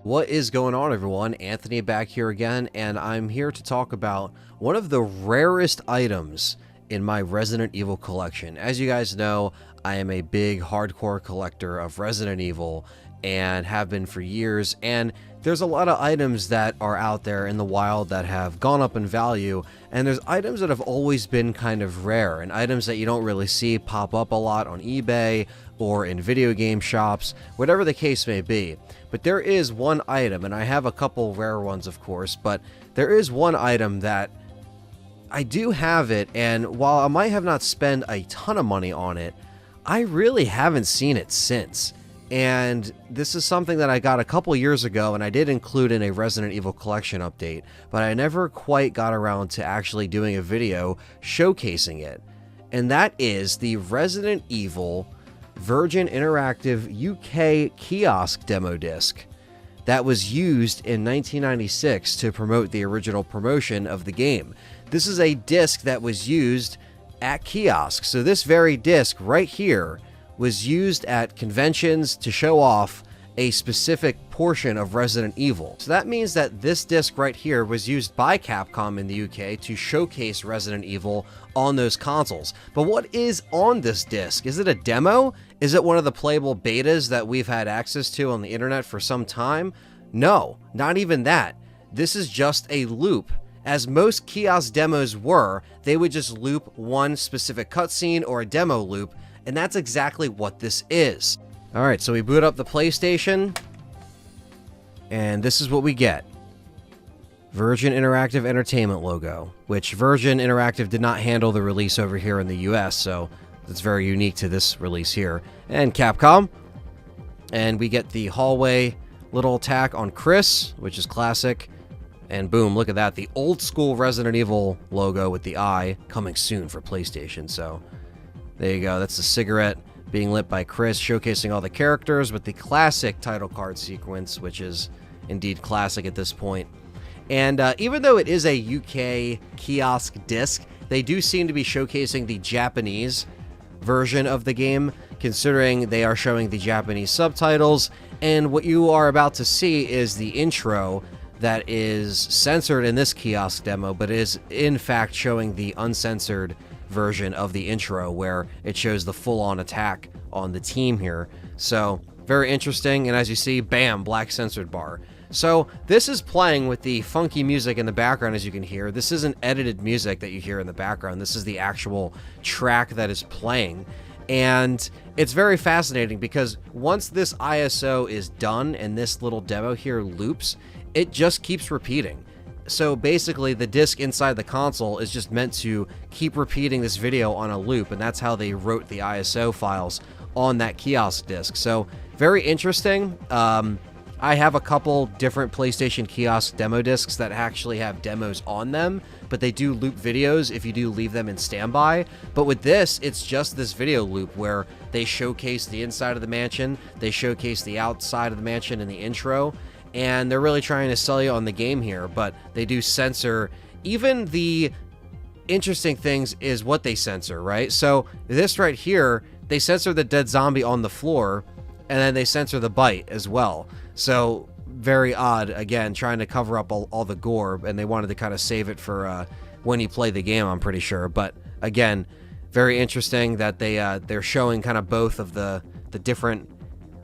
What is going on, everyone? Anthony back here again, and I'm here to talk about one of the rarest items in my Resident Evil collection. As you guys know, I am a big hardcore collector of Resident Evil and have been for years, and there's a lot of items that are out there in the wild that have gone up in value, and there's items that have always been kind of rare, and items that you don't really see pop up a lot on eBay or in video game shops, whatever the case may be. But there is one item, and I have a couple rare ones, of course, but there is one item that I do have it, and while I might have not spent a ton of money on it, I really haven't seen it since. And this is something that I got a couple years ago, and I did include in a Resident Evil collection update, but I never quite got around to actually doing a video showcasing it. And that is the Resident Evil Virgin Interactive UK Kiosk demo disc that was used in 1996 to promote the original promotion of the game. This is a disc that was used at Kiosk. So this very disc right here was used at conventions to show off a specific portion of Resident Evil. So that means that this disc right here was used by Capcom in the UK to showcase Resident Evil on those consoles. But what is on this disc? Is it a demo? Is it one of the playable betas that we've had access to on the internet for some time? No, not even that. This is just a loop. As most Kiosk demos were, they would just loop one specific cutscene or a demo loop, and that's exactly what this is. Alright, so we boot up the PlayStation, and this is what we get. Virgin Interactive Entertainment logo, which Virgin Interactive did not handle the release over here in the US, so it's very unique to this release here. And Capcom. And we get the hallway little attack on Chris, which is classic. And boom, look at that. The old school Resident Evil logo with the eye coming soon for PlayStation. So there you go. That's the cigarette being lit by Chris, showcasing all the characters with the classic title card sequence, which is indeed classic at this point. And even though it is a UK Kiosk disc, they do seem to be showcasing the Japanese version of the game, considering they are showing the Japanese subtitles. And what you are about to see is the intro that is censored in this Kiosk demo, but is in fact showing the uncensored version of the intro where it shows the full-on attack on the team here. So very interesting, and as you see, bam, black censored bar. So this is playing with the funky music in the background, as you can hear. This isn't edited music that you hear in the background. This is the actual track that is playing. And it's very fascinating because once this ISO is done and this little demo here loops, it just keeps repeating. So basically the disc inside the console is just meant to keep repeating this video on a loop, and that's how they wrote the ISO files on that Kiosk disc. So very interesting. I have a couple different PlayStation Kiosk demo discs that actually have demos on them, but they do loop videos if you do leave them in standby. But with this, it's just this video loop where they showcase the inside of the mansion, they showcase the outside of the mansion in the intro, and they're really trying to sell you on the game here, but they do censor. Even the interesting things is what they censor, right? So this right here, they censor the dead zombie on the floor, and then they censor the bite as well. So very odd, again, trying to cover up all the gore, and they wanted to kind of save it for when you play the game, I'm pretty sure. But again, very interesting that they're showing kind of both of the different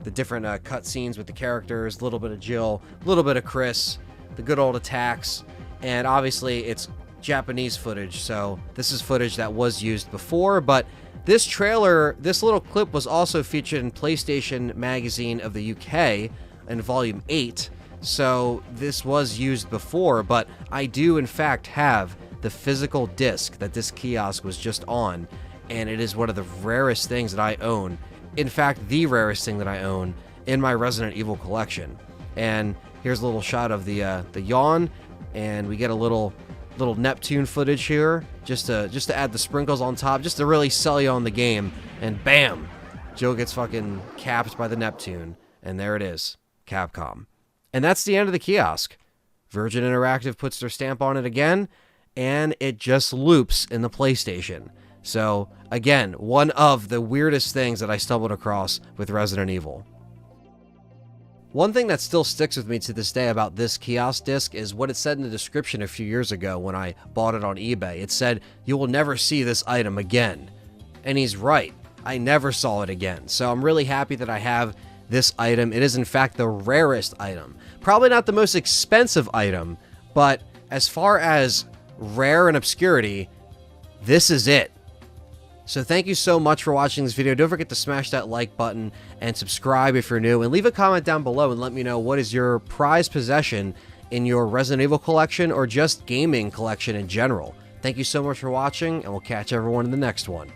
cutscenes with the characters, a little bit of Jill, a little bit of Chris, the good old attacks, and obviously it's Japanese footage, so this is footage that was used before, but this trailer, this little clip was also featured in PlayStation Magazine of the UK in Volume 8, so this was used before, but I do in fact have the physical disc that this Kiosk was just on, and it is one of the rarest things that I own. In fact, the rarest thing that I own in my Resident Evil collection. And here's a little shot of the yawn, and we get a little Neptune footage here, just to add the sprinkles on top, just to really sell you on the game. And bam, Jill gets fucking capped by the Neptune, and there it is, Capcom. And that's the end of the Kiosk. Virgin Interactive puts their stamp on it again, and it just loops in the PlayStation. So, again, one of the weirdest things that I stumbled across with Resident Evil. One thing that still sticks with me to this day about this Kiosk disc is what it said in the description a few years ago when I bought it on eBay. It said, "You will never see this item again." And he's right. I never saw it again. So I'm really happy that I have this item. It is in fact the rarest item. Probably not the most expensive item, but as far as rare and obscurity, this is it. So thank you so much for watching this video. Don't forget to smash that like button and subscribe if you're new, and leave a comment down below and let me know what is your prized possession in your Resident Evil collection or just gaming collection in general. Thank you so much for watching, and we'll catch everyone in the next one.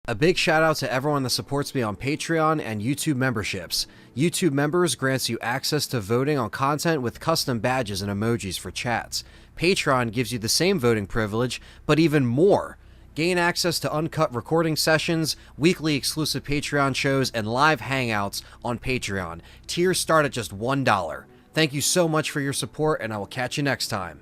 A big shout out to everyone that supports me on Patreon and YouTube memberships. YouTube members grants you access to voting on content with custom badges and emojis for chats. Patreon gives you the same voting privilege, but even more. Gain access to uncut recording sessions, weekly exclusive Patreon shows, and live hangouts on Patreon. Tiers start at just $1. Thank you so much for your support, and I will catch you next time.